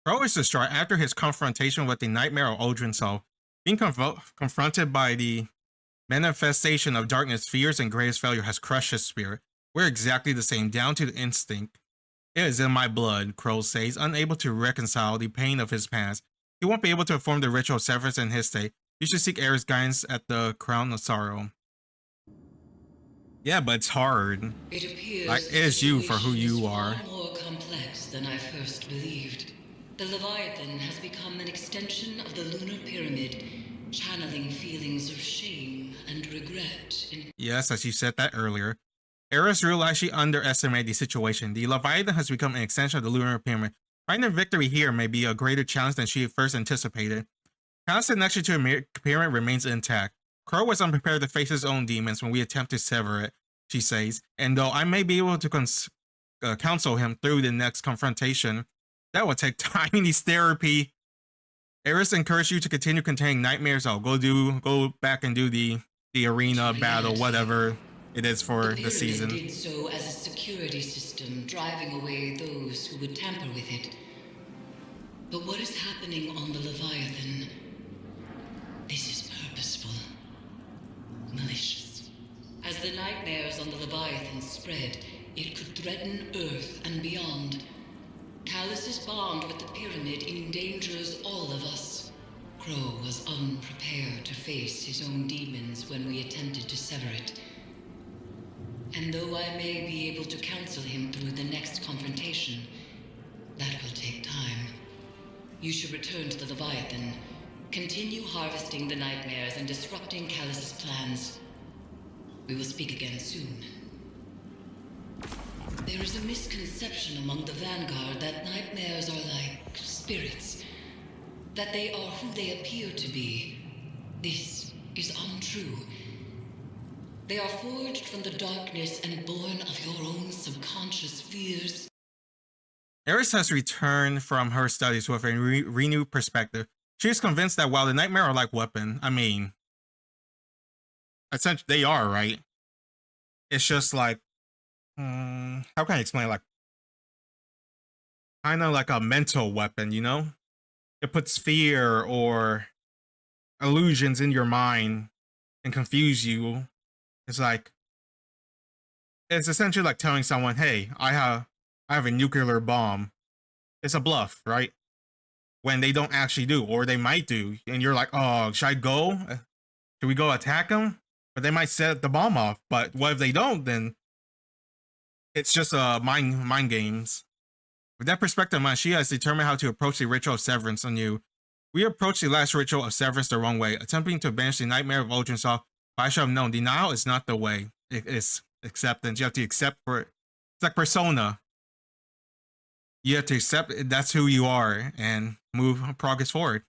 Crow is distraught after his confrontation with the nightmare of Aldrin Soul. Being confronted by the manifestation of darkness, fears, and greatest failure has crushed his spirit. We're exactly the same, down to the instinct. It is in my blood, Crow says, unable to reconcile the pain of his past. He won't be able to perform the ritual of severance in his state. You should seek Aerith's guidance at the Crown of Sorrow. Yeah, but it's hard. It appears like, it is you for who you are. Far more complex than I first believed. The Leviathan has become an extension of the lunar pyramid, channeling feelings of shame and regret. Yes, as you said that earlier. Aerith realized she underestimated the situation. The Leviathan has become an extension of the lunar pyramid. Finding victory here may be a greater challenge than she first anticipated. Callous' connection to the pyramid remains intact. Crow was unprepared to face his own demons when we attempt to sever it, she says, and though I may be able to counsel him through the next confrontation, that will take time and needs therapy. Aerith encouraged you to continue containing nightmares. I'll go back and do the arena battle, whatever it is for the season. Did so as a security system, driving away those who would tamper with it. But what is happening on the Leviathan? This is purposeful, malicious. As the nightmares on the Leviathan spread, it could threaten Earth and beyond. Callus's bond with the pyramid endangers all of us. Crow was unprepared to face his own demons when we attempted to sever it. And though I may be able to counsel him through the next confrontation, that will take time. You should return to the Leviathan. Continue harvesting the nightmares and disrupting Callus's plans. We will speak again soon. There is a misconception among the Vanguard that nightmares are like spirits. That they are who they appear to be. This is untrue. They are forged from the darkness and born of your own subconscious fears. Aerith has returned from her studies with a renewed perspective. She is convinced that while the nightmare are like weapon, I mean, essentially they are, right? It's just like, how can I explain? Like, kind of like a mental weapon, you know? It puts fear or illusions in your mind and confuse you. It's like, it's essentially like telling someone, hey, I have a nuclear bomb. It's a bluff, right? When they don't actually do, or they might do, and you're like, oh, should I go? Should we go attack them? But they might set the bomb off. But what if they don't? Then it's just mind games. With that perspective in mind, she has determined how to approach the ritual of severance on you. We approached the last ritual of severance the wrong way, attempting to banish the nightmare of Aldrin Soul. But I should have known, denial is not the way. It is acceptance. You have to accept for it. It's like Persona. You have to accept that's who you are and move progress forward.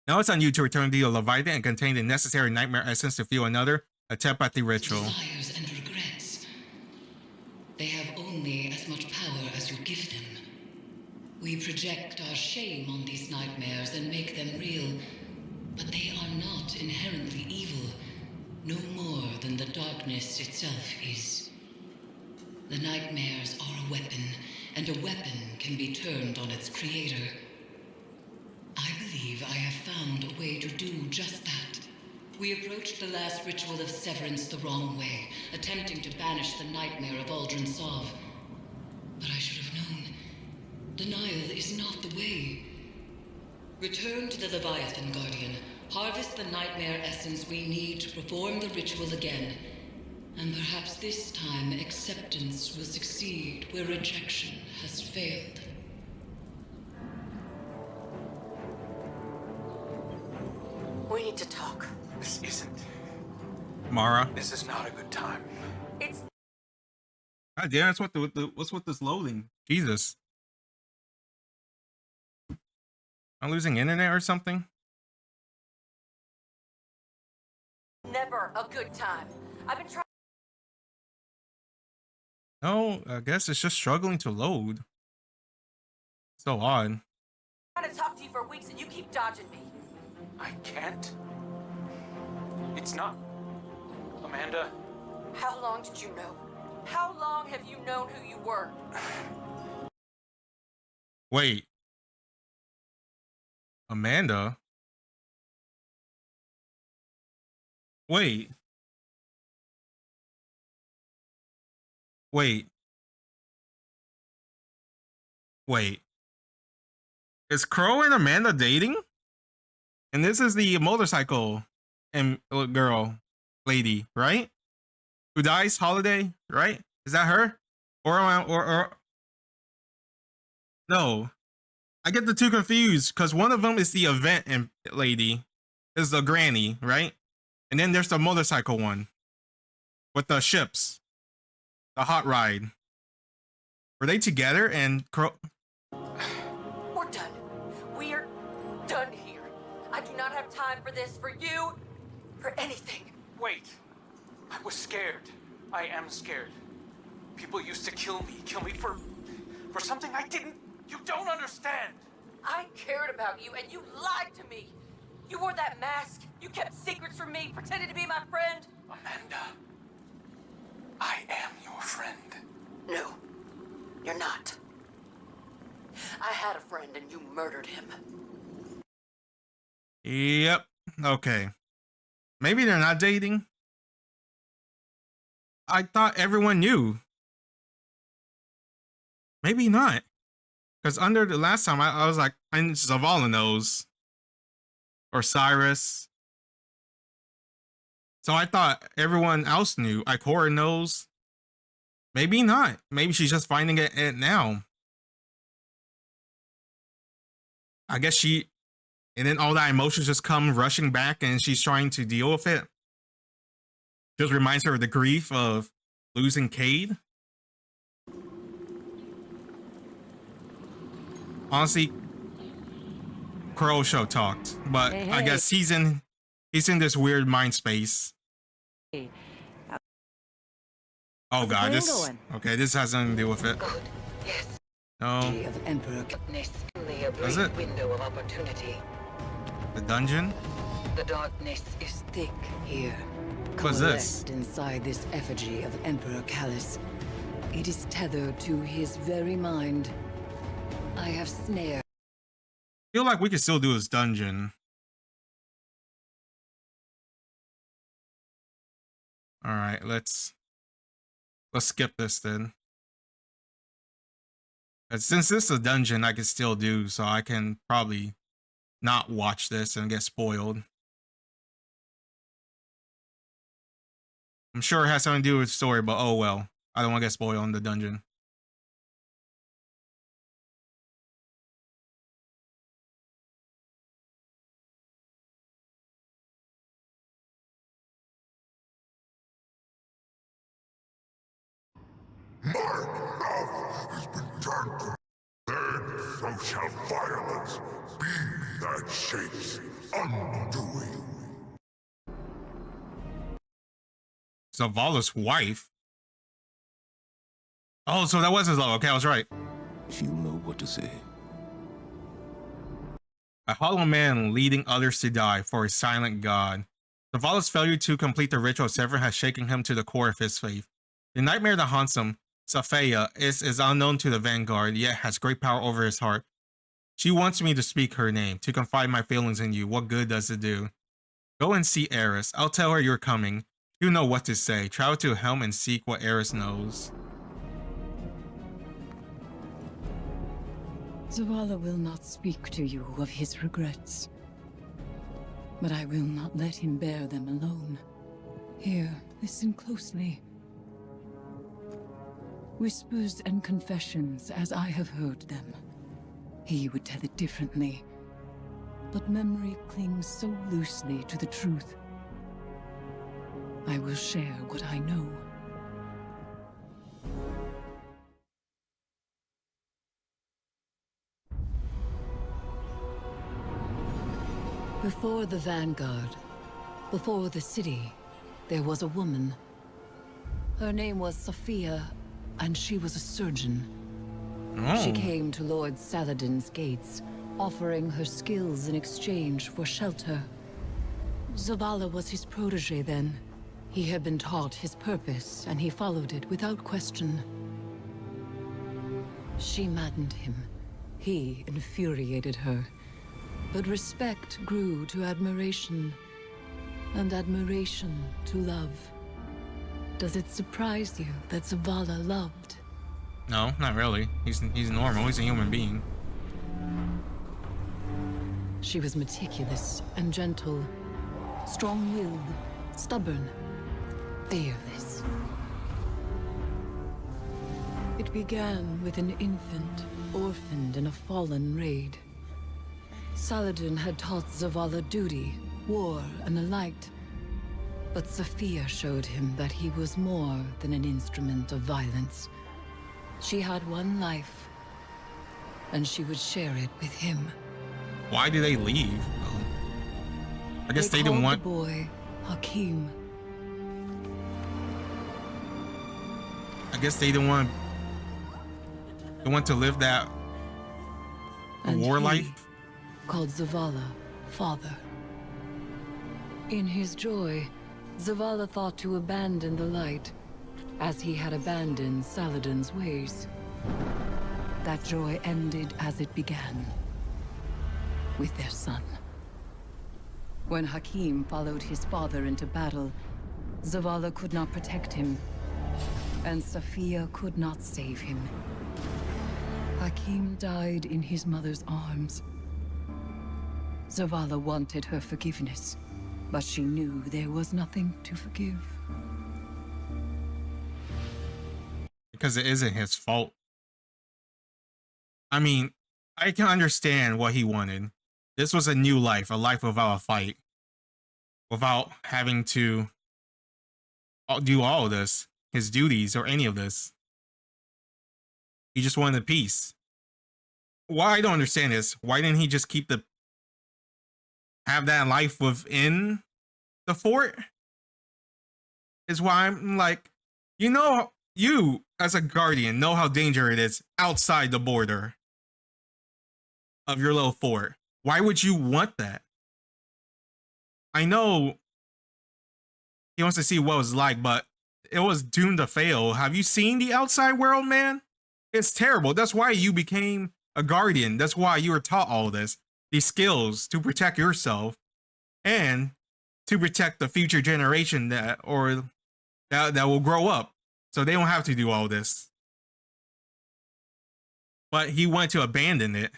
Now it's on you to return to the Leviathan and contain the necessary nightmare essence to fuel another attempt at the ritual. Desires and regrets. They have only as much power as you give them. We project our shame on these nightmares and make them real, but they are not inherently evil, no more than the darkness itself is. The nightmares are a weapon, and a weapon can be turned on its creator. I believe I have found a way to do just that. We approached the last ritual of severance the wrong way, attempting to banish the nightmare of Aldrin Sov. But I should have known. Denial is not the way. Return to the Leviathan, Guardian. Harvest the nightmare essence we need to perform the ritual again. And perhaps this time acceptance will succeed where rejection has failed. We need to talk. This isn't. Mara. This is not a good time. It's... God damn, that's what's with this loading? Jesus. I'm losing internet or something? never a good time. I've been trying... No, I guess it's just struggling to load. So odd. trying to talk to you for weeks and you keep dodging me. I can't. It's not. Amanda. How long did you know? How long have you known who you were? Wait. Amanda? Wait. Wait. Wait. Is Crow and Amanda dating? And this is the motorcycle and girl, lady, right? Who dies? Holiday, right? Is that her? Or no? I get the two confused because one of them is the event and lady, is the granny, right? And then there's the motorcycle one with the ships, the hot ride. Were they together? And Crow? We're done. We are done here. I do not have time for this, for you, for anything. Wait. I was scared. I am scared. People used to kill me for something I didn't. You don't understand. I cared about you, and you lied to me. You wore that mask. You kept secrets from me, pretended to be my friend. Amanda, I am your friend. No, you're not. I had a friend, and you murdered him. Yep. Okay. Maybe they're not dating. I thought everyone knew. Maybe not. Because under the last time, I was like, Zavala knows. Or Cyrus. So I thought everyone else knew. Ikora knows. Maybe not. Maybe she's just finding it now. I guess she... And then all that emotions just come rushing back and she's trying to deal with it. Just reminds her of the grief of losing Cade. Honestly, Crow Show talked, but Hey, I guess he's in this weird mind space. Hey. Oh god, plan this going? okay, this has nothing to do with it. Good. Yes. No, Of Emperor Darkness. Only a Is brief it? window of opportunity. the dungeon? The darkness is thick here. What's this? Coalesced inside this effigy of Emperor Callus. It is tethered to his very mind. I have snared. Feel like we could still do this dungeon. All right, let's skip this then. And since this is a dungeon, I can still do, so I can probably not watch this and get spoiled. I'm sure it has something to do with the story, but oh well. I don't want to get spoiled on the dungeon. My mouth has been turned to then so shall violence be that shape's undoing. Zavala's wife? Oh, so that was his love. Okay, I was right. She'll know what to say. A hollow man leading others to die for a silent god. Zavala's failure to complete the ritual of Severin has shaken him to the core of his faith. The nightmare that haunts him, Safaya, is unknown to the Vanguard, yet has great power over his heart. She wants me to speak her name, to confide my feelings in you. What good does it do? Go and see Eris. I'll tell her you're coming. You know what to say. Travel to Helm and seek what Eris knows. Zavala will not speak to you of his regrets. But I will not let him bear them alone. Here, listen closely. Whispers and confessions as I have heard them. He would tell it differently. But memory clings so loosely to the truth. I will share what I know. Before the Vanguard, before the city, there was a woman. Her name was Sophia, and she was a surgeon. She came to Lord Saladin's gates, offering her skills in exchange for shelter. Zavala was his protege then. He had been taught his purpose, and he followed it without question. She maddened him. He infuriated her. But respect grew to admiration, and admiration to love. Does it surprise you that Zavala loved? No, not really. He's normal. He's a human being. She was meticulous and gentle, strong-willed, stubborn, fearless. It began with an infant orphaned in a fallen raid. Saladin had taught Zavala duty, war, and the light. But Sophia showed him that he was more than an instrument of violence. She had one life, and she would share it with him. Why did they leave? Oh. I guess they didn't want the boy Hakim. I guess they didn't want. They want to live that war life. Called Zavala father. In his joy, Zavala thought to abandon the light, as he had abandoned Saladin's ways. That joy ended as it began, with their son. When Hakim followed his father into battle, Zavala could not protect him, and Sophia could not save him. Hakim died in his mother's arms. Zavala wanted her forgiveness, but she knew there was nothing to forgive. Because it isn't his fault. I mean, I can understand what he wanted. This was a new life, a life without a fight, without having to do all of this, his duties, or any of this. He just wanted peace. What I don't understand is, why didn't he just have that life within the fort? Is why I'm like, you as a guardian know how dangerous it is outside the border of your little fort. Why would you want that? I know he wants to see what it was like, but it was doomed to fail. Have you seen the outside world, man? It's terrible. That's why you became a guardian. That's why you were taught all this. These skills to protect yourself and to protect the future generation that will grow up, so they don't have to do all this. But he wanted to abandon it.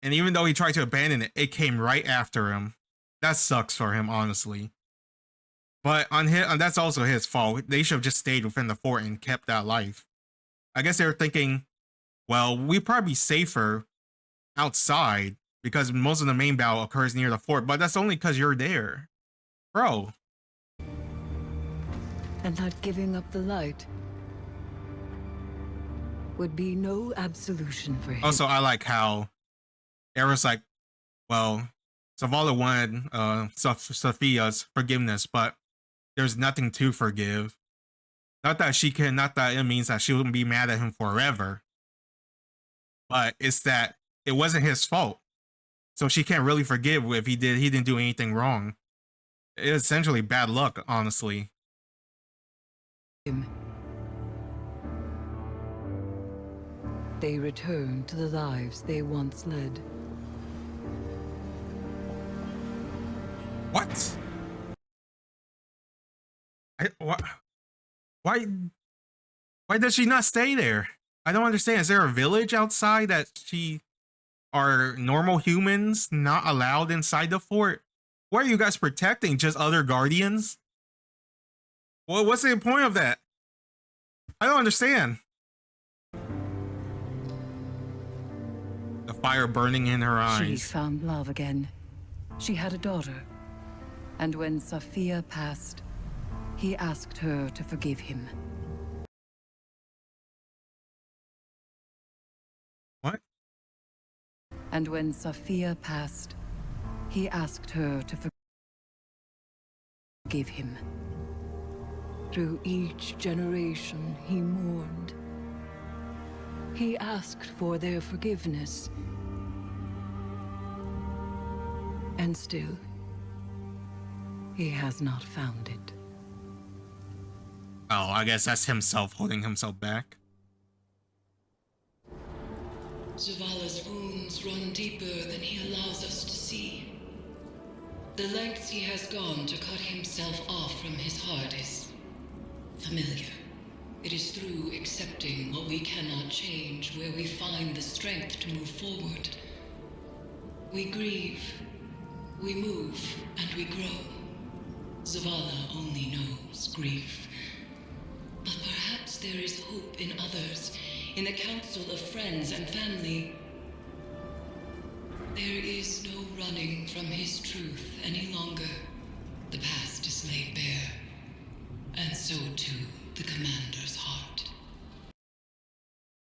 And even though he tried to abandon it, it came right after him. That sucks for him, honestly. But that's also his fault. They should have just stayed within the fort and kept that life. I guess they were thinking, well, we'd probably be safer outside because most of the main battle occurs near the fort, but that's only because you're there. Bro. And not giving up the light would be no absolution for him. Also, I like how Era's like, well, Zavala wanted Sophia's forgiveness, but there's nothing to forgive. Not that it means that she wouldn't be mad at him forever. But it's that it wasn't his fault. So she can't really forgive if he didn't do anything wrong. It's essentially bad luck, honestly. They returned to the lives they once led. What? Why does she not stay there? I don't understand. Is there a village outside that are normal humans not allowed inside the fort? What are you guys protecting? Just other guardians? Well, what's the point of that? I don't understand. The fire burning in her eyes. She found love again. She had a daughter. And when Sophia passed, he asked her to forgive him. What? And when Sophia passed, he asked her to forgive him. Through each generation, he mourned. He asked for their forgiveness. And still, he has not found it. Oh, I guess that's himself holding himself back. Zavala's wounds run deeper than he allows us to see. The lengths he has gone to cut himself off from his heart is familiar. It is through accepting what we cannot change where we find the strength to move forward. We grieve, we move, and we grow. Zavala only knows grief. But perhaps there is hope in others, in the council of friends and family. There is no running from his truth any longer. The past is laid bare, and so too the commander's heart.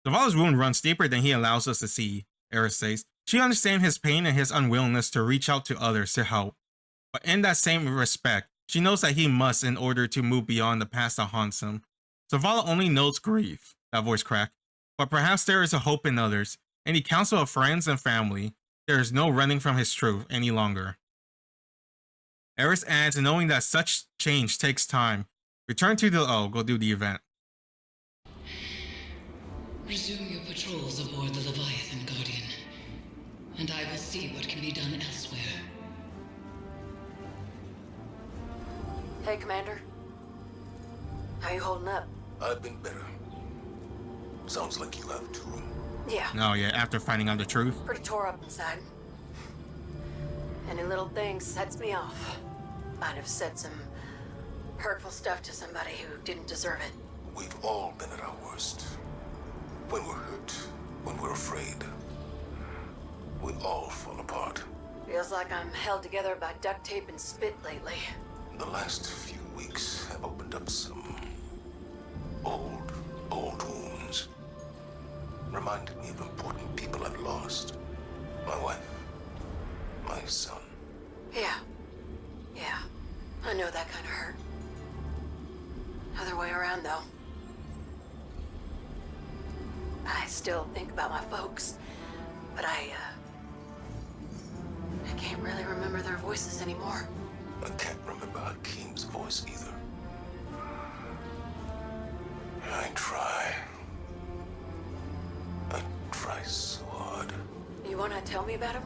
Zavala's wound runs deeper than he allows us to see, Eris says. She understands his pain and his unwillingness to reach out to others to help. But in that same respect, she knows that he must in order to move beyond the past that haunts him. Zavala only knows grief, that voice cracked. But perhaps there is a hope in others. In the council of friends and family, there is no running from his truth any longer. Eris adds, knowing that such change takes time. Return to the go do the event. Resume your patrols aboard the Leviathan, Guardian, and I will see what can be done elsewhere. Hey, Commander. How you holding up? I've been better. Sounds like you have too. Yeah, Oh yeah, after finding out the truth. pretty tore up inside. Any little thing sets me off. Might have said some hurtful stuff to somebody who didn't deserve it. We've all been at our worst. When we're hurt, when we're afraid, we all fall apart. Feels like I'm held together by duct tape and spit lately. The last few weeks have opened up some old wounds. Reminded me of important people I've lost. My wife, my son. Yeah. I know that kind of hurt. Other way around, though. I still think about my folks, but I can't really remember their voices anymore. I can't remember Hakeem's voice either. I try so hard. You want to tell me about him?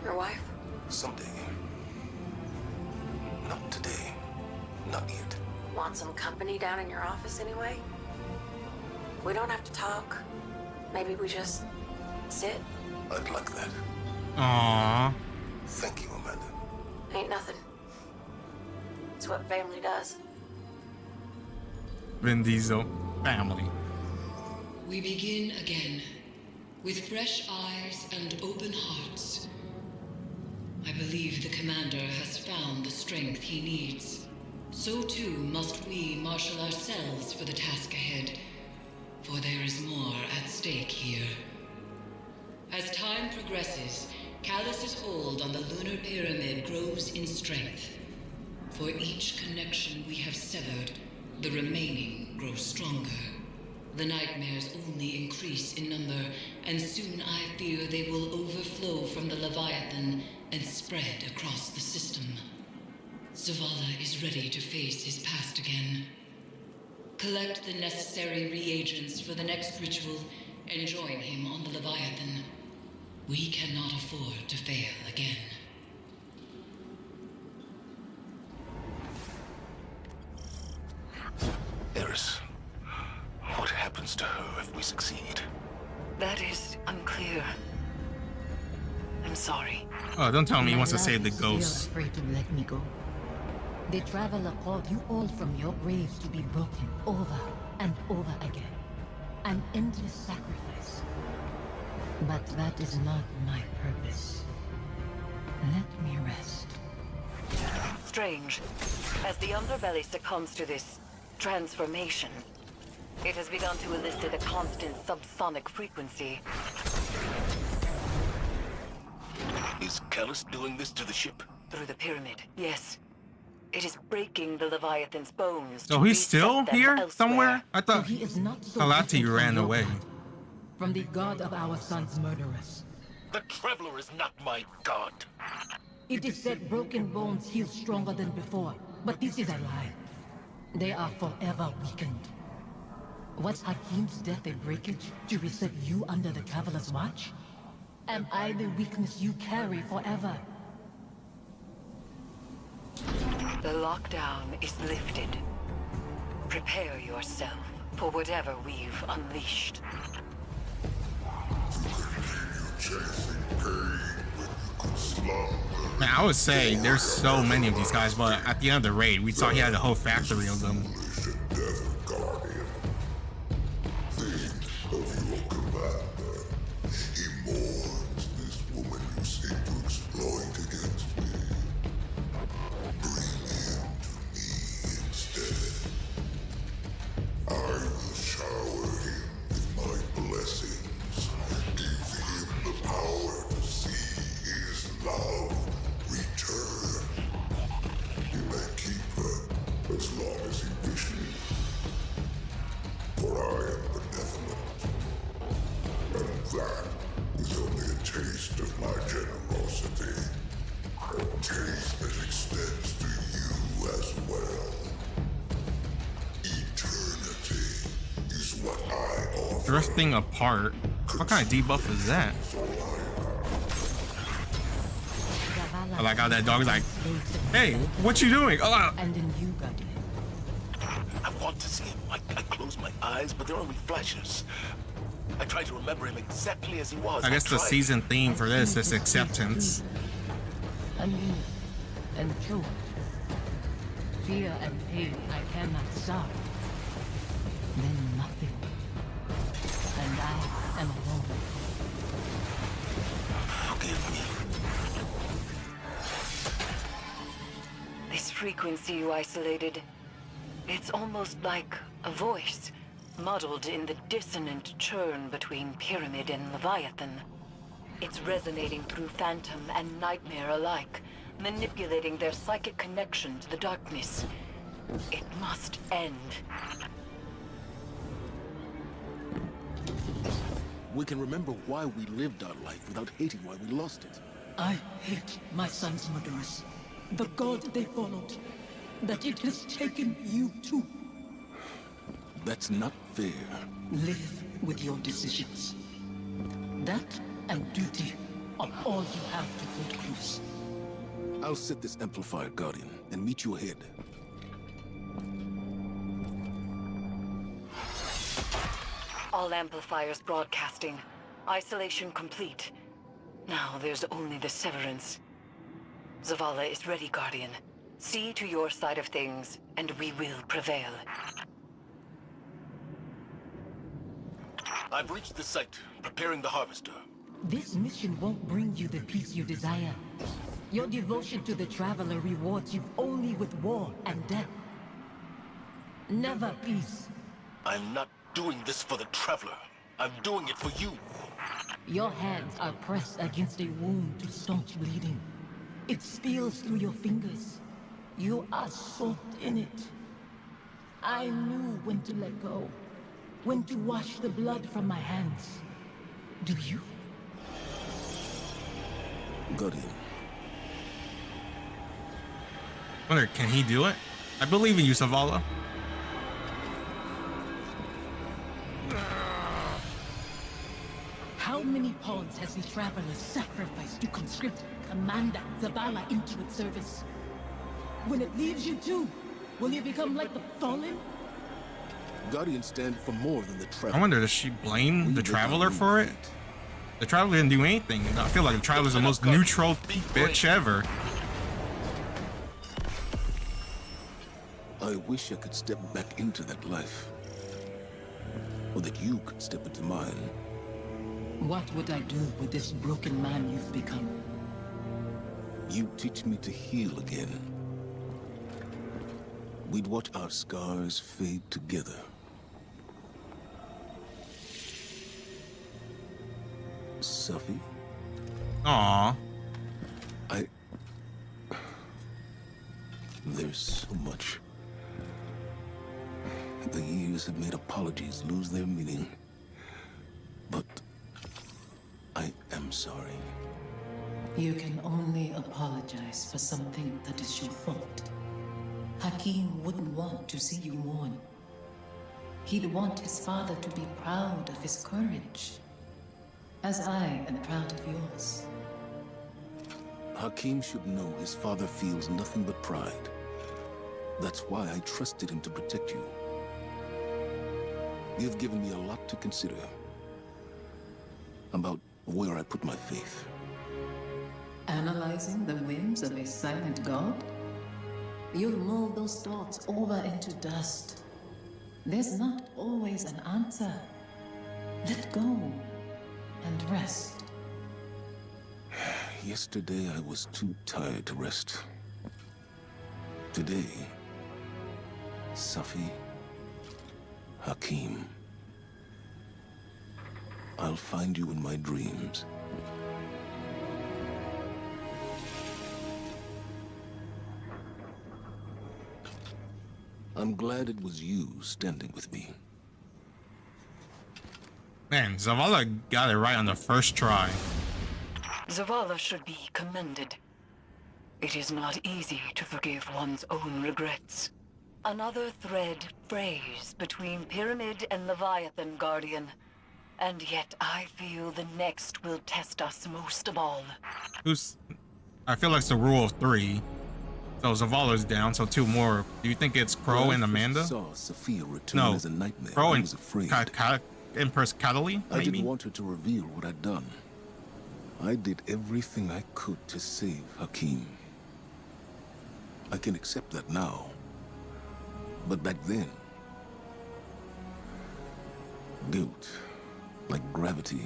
Your wife? Someday. Not today. Not yet. Want some company down in your office anyway? We don't have to talk. Maybe we just sit. I'd like that. Aww. Thank you, Amanda. Ain't nothing. It's what family does. Vin Diesel. Family. We begin again, with fresh eyes and open hearts. I believe the commander has found the strength he needs. So too must we marshal ourselves for the task ahead, for there is more at stake here. As time progresses, Callus's hold on the lunar pyramid grows in strength. For each connection we have severed, the remaining grows stronger. The nightmares only increase in number, and soon I fear they will overflow from the Leviathan and spread across the system. Zavala is ready to face his past again. Collect the necessary reagents for the next ritual and join him on the Leviathan. We cannot afford to fail again. Eris, what happens to her if we succeed? That is unclear. I'm sorry. Oh, don't tell me he wants to My save the love is still ghosts. afraid to let me go. The Traveler called you all from your graves to be broken over and over again. An endless sacrifice. But that is not my purpose. Let me rest. Strange. As the underbelly succumbs to this transformation, it has begun to elicit a constant subsonic frequency. Is Callus doing this to the ship? Through the pyramid, yes. It is breaking the Leviathan's bones. Oh, to he's reset still them here elsewhere. somewhere? I So thought he is not so Halati different from ran your away. God, from the god of our son's murderers. The Traveler is not my god. It is said broken bones heal stronger than before, but this is a lie. They are forever weakened. Was Hakim's death a breakage to reset you under the Traveler's watch? Am I the weakness you carry forever? The lockdown is lifted. Prepare yourself for whatever we've unleashed. Chasing pain when you could slumber. Man, I would say there's so many of these guys, but at the end of the raid, we saw he had a whole factory of them. Death Guardian. Think of your commander. He mourns this woman you seem to exploit against me. Bring him to me instead. I will shower him with my blessings. Give him the power to see his love return. He may keep her as long as he wishes. For I am benevolent. And that is only a taste of my generosity. A taste that extends to you as well. Eternity is what I offer. Drifting apart? What kind of debuff is that? I like how that dog's like, hey, what you doing? And in you, Guardian. I want to see him. I close my eyes, but they're only flashes. I try to remember him exactly as he was. I guess the season theme for this is acceptance. Unused and choked. Fear and pain I cannot stop. Then nothing. And I am alone. Forgive me. This frequency you isolated, it's almost like a voice, muddled in the dissonant churn between Pyramid and Leviathan. It's resonating through Phantom and Nightmare alike, manipulating their psychic connection to the darkness. It must end. We can remember why we lived our life without hating why we lost it. I hate my son's murderers. The god they followed. That it has taken you too. That's not fair. Live with your decisions. That and duty are all you have to hold close. I'll set this amplifier, Guardian, and meet you ahead. All amplifiers broadcasting. Isolation complete. Now there's only the severance. Zavala is ready, Guardian. See to your side of things, and we will prevail. I've reached the site, preparing the harvester. This mission won't bring you the peace you desire. Your devotion to the Traveler rewards you only with war and death. Never peace. I'm not doing this for the Traveler. I'm doing it for you. Your hands are pressed against a wound to staunch bleeding. It spills through your fingers. You are soaked in it. I knew when to let go. When to wash the blood from my hands. Do you? Guardian. Wonder, can he do it? I believe in you, Zavala. How many pawns has the Traveler sacrificed to conscript Commander Zavala into its service? When it leaves you too, will you become like the Fallen? Guardians stand for more than the Traveler. I wonder, does she blame the Traveler for it? The Traveler didn't do anything. I feel like the Traveler's the most neutral bitch ever. I wish I could step back into that life. Or that you could step into mine. What would I do with this broken man you've become? You teach me to heal again. We'd watch our scars fade together. Sophie? Aww. There's so much. The years have made apologies lose their meaning. But I am sorry. You can only apologize for something that is your fault. Hakim wouldn't want to see you mourn. He'd want his father to be proud of his courage, as I am proud of yours. Hakim should know his father feels nothing but pride. That's why I trusted him to protect you. You've given me a lot to consider about where I put my faith. Analyzing the whims of a silent god? You'll mold those thoughts over into dust. There's not always an answer. Let go and rest. Yesterday I was too tired to rest. Today, Safi, Hakim, I'll find you in my dreams. I'm glad it was you standing with me. Man, Zavala got it right on the first try. Zavala should be commended. It is not easy to forgive one's own regrets. Another thread frays between Pyramid and Leviathan, Guardian. And yet I feel the next will test us most of all. I feel like it's the rule of 3. So Zavala's down, so 2 more. Do you think it's Crow and Amanda? Saw Sophia return No, as a nightmare. Crow I and was afraid. Empress Cataly, I maybe? didn't want her to reveal what I'd done. I did everything I could to save Hakim. I can accept that now. But back then, guilt, like gravity,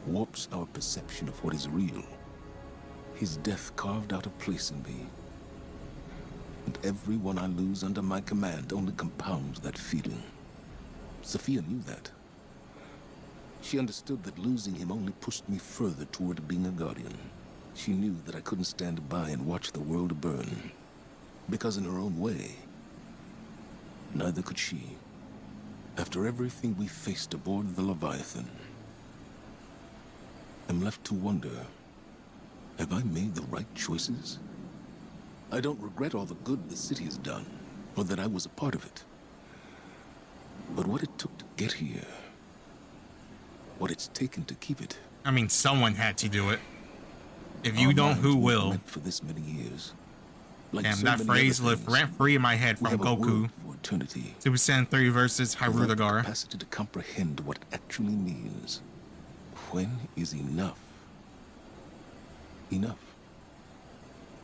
warps our perception of what is real. His death carved out a place in me. And everyone I lose under my command only compounds that feeling. Sophia knew that. She understood that losing him only pushed me further toward being a guardian. She knew that I couldn't stand by and watch the world burn. Because in her own way, neither could she. After everything we faced aboard the Leviathan, I'm left to wonder, have I made the right choices? I don't regret all the good the city has done, or that I was a part of it. But what it took to get here, what it's taken to keep it. I mean, someone had to do it. If you don't, who will? For this many years. Like Damn, so that many phrase other lived things, rent-free in my head we from have a Goku. word for eternity. Super Saiyan 3 versus Without the Hirudagara. capacity to comprehend what actually means. When is enough? Enough.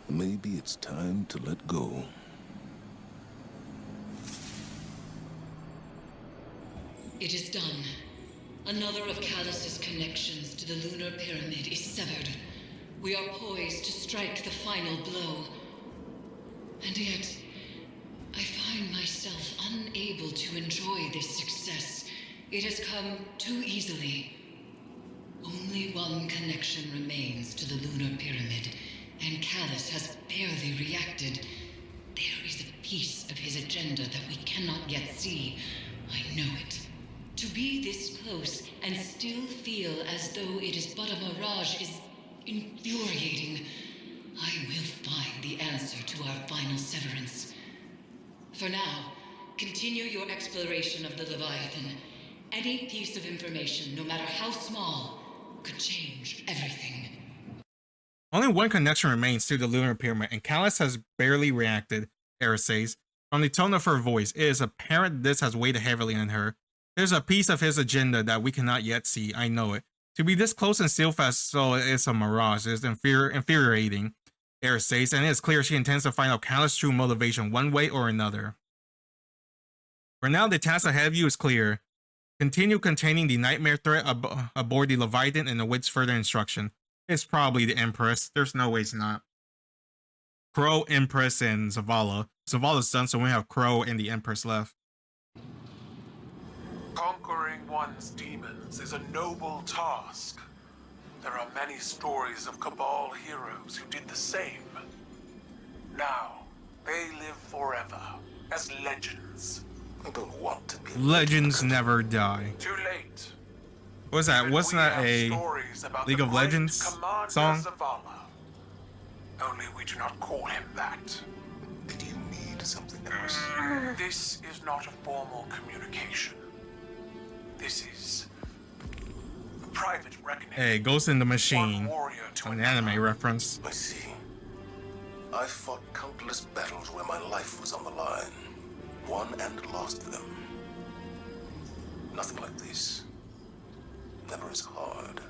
Maybe it's time to let go. It is done. Another of Callus's connections to the lunar pyramid is severed. We are poised to strike the final blow. And yet, I find myself unable to enjoy this success. It has come too easily. Only one connection remains to the lunar pyramid, and Callus has barely reacted. There is a piece of his agenda that we cannot yet see. I know it. To be this close and still feel as though it is but a mirage is infuriating. I will find the answer to our final severance. For now, continue your exploration of the Leviathan. Any piece of information, no matter how small, could change everything. Only one connection remains to the lunar pyramid, and Callus has barely reacted, Era says. From the tone of her voice, it is apparent this has weighed heavily on her. There's a piece of his agenda that we cannot yet see, I know it. To be this close and still fast so it's a mirage is infuriating, Era says, and it is clear she intends to find out Callus' true motivation one way or another. For now, the task ahead of you is clear. Continue containing the nightmare threat aboard the Leviathan and awaits further instruction. It's probably the Empress. There's no way it's not. Crow, Empress, and Zavala. Zavala's done, so we have Crow and the Empress left. Conquering one's demons is a noble task. There are many stories of Cabal heroes who did the same. Now, they live forever as legends. I don't want to be. Legends never die. Too late. What's that? Wasn't that a League of Legends song? Zavala. Only we do not call him that. Did you need something else? This is not a formal communication. This is a private reckoning. Hey, Ghost in the Machine. One warrior to An another. anime reference. I see. I fought countless battles where my life was on the line. Won and lost them. Nothing like this. Never as hard.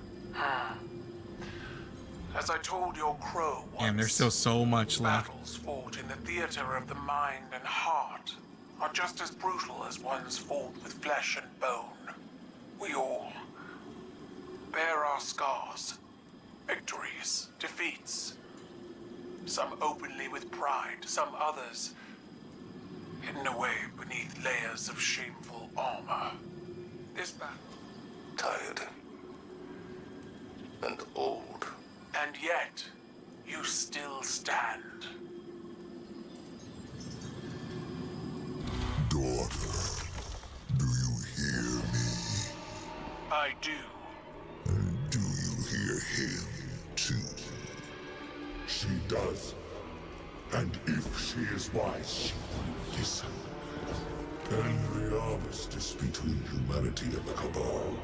As I told your crow once, And there's still so much left. battles fought in the theater of the mind and heart are just as brutal as ones fought with flesh and bone. We all bear our scars, victories, defeats. Some openly with pride, some others hidden away beneath layers of shameful armor. This battle, Tired. And old. and yet you still stand. Daughter, do you hear me? I do. And do you hear him, too? She does. And if she is wise, she will listen. And the armistice between humanity and the Cabal,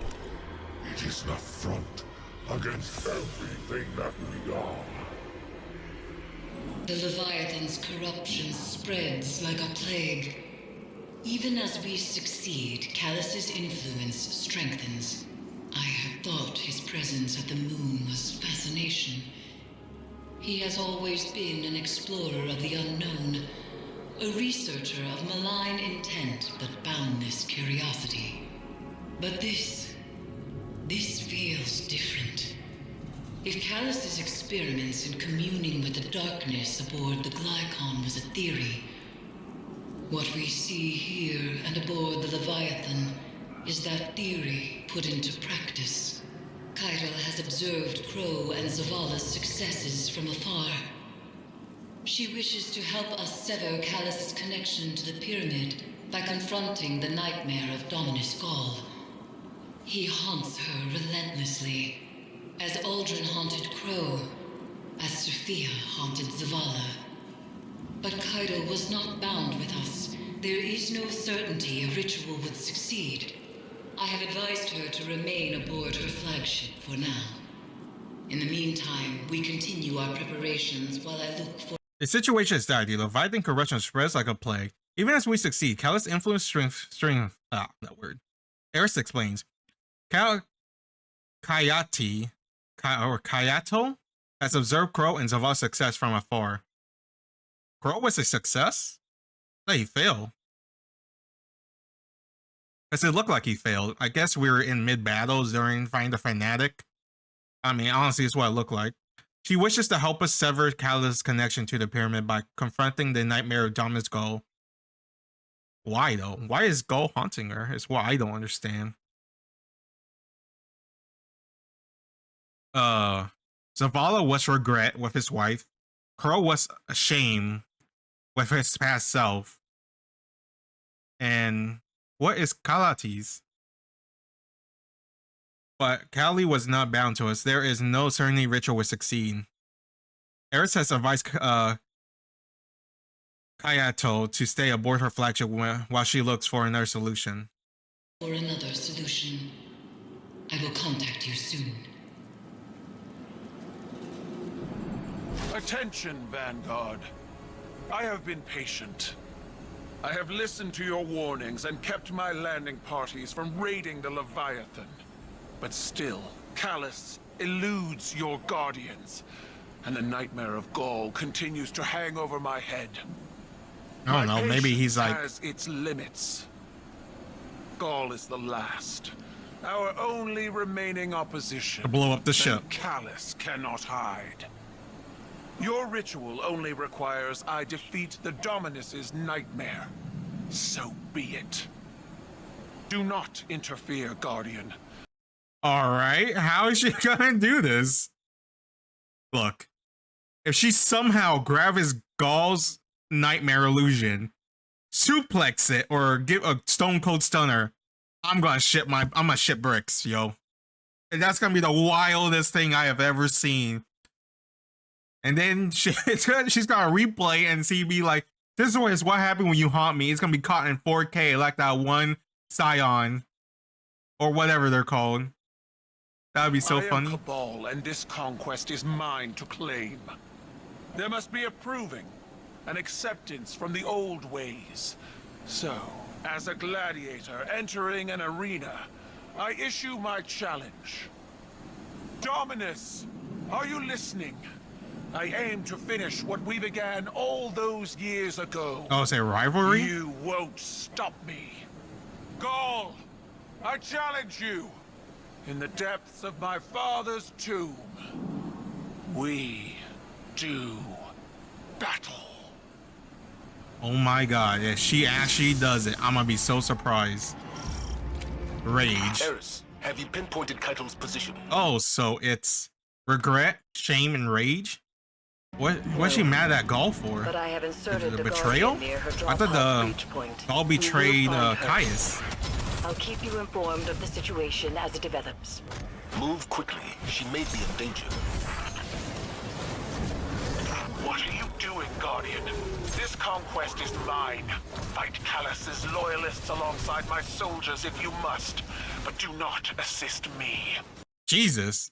it is an affront against everything that we are. The Leviathan's corruption spreads like a plague. Even as we succeed, Callus's influence strengthens. I had thought his presence at the moon was fascination. He has always been an explorer of the unknown, a researcher of malign intent but boundless curiosity. But this feels different. If Callus's experiments in communing with the darkness aboard the Glycon was a theory, what we see here and aboard the Leviathan is that theory put into practice. Kaitel has observed Crow and Zavala's successes from afar. She wishes to help us sever Callus's connection to the pyramid by confronting the nightmare of Dominus Gaul. He haunts her relentlessly, as Aldrin haunted Crow, as Sophia haunted Zavala. But Kaitel was not bound with us. There is no certainty a ritual would succeed. I have advised her to remain aboard her flagship for now. In the meantime, we continue our preparations while I look for... The situation is that the Leviathan corruption spreads like a plague. Even as we succeed, Callus influence that word. Eris explains. Kayato has observed Crow and Zavala's success from afar. Crow was a success? No, he failed. Because it looked like he failed. I guess we were in mid-battles during Find the Fanatic. I mean, honestly, it's what it looked like. She wishes to help us sever Callus' connection to the pyramid by confronting the nightmare of Dominus Gaul. Why, though? Why is Gaul haunting her? It's what I don't understand. Zavala was regret with his wife. Crow was ashamed with his past self. And what is Kalates? But Kali was not bound to us. There is no certainty ritual will succeed. Eris has advised Kayato to stay aboard her flagship while she looks for another solution. For another solution. I will contact you soon. Attention, Vanguard. I have been patient. I have listened to your warnings and kept my landing parties from raiding the Leviathan. But still, Callus eludes your guardians, and the nightmare of Gaul continues to hang over my head. I don't know, maybe he's like... has its limits. Gaul is the last, our only remaining opposition. To blow up the ship. And Callus cannot hide. Your ritual only requires I defeat the Dominus's nightmare. So be it. Do not interfere, Guardian. Alright, how is she gonna do this? Look, if she somehow grabs Gaul's nightmare illusion, suplex it, or give a stone cold stunner, I'm gonna ship bricks, yo. And that's gonna be the wildest thing I have ever seen. And then she's gonna replay and see me like, This is what happened when you haunt me. It's gonna be caught in 4K like that one Scion or whatever they're called. That would be so funny. I am Cabal, and this conquest is mine to claim. There must be a proving, an acceptance from the old ways. So, as a gladiator entering an arena, I issue my challenge. Dominus, are you listening? I aim to finish what we began all those years ago. Oh, it's a rivalry? You won't stop me. Gaul, I challenge you. In the depths of my father's tomb, we do battle. Oh my god, if she actually does it, I'm gonna be so surprised. Rage. Eris, have you pinpointed Keitel's position? Oh, so it's regret, shame, and rage? What's she mad at Gaul for? But I have inserted The the betrayal? Guardian near her I thought drop-pod breach point. Gaul We will betrayed find her. Caius. I'll keep you informed of the situation as it develops. Move quickly. She may be in danger. What are you doing, Guardian? This conquest is mine. Fight Callus's loyalists alongside my soldiers if you must, but do not assist me. Jesus.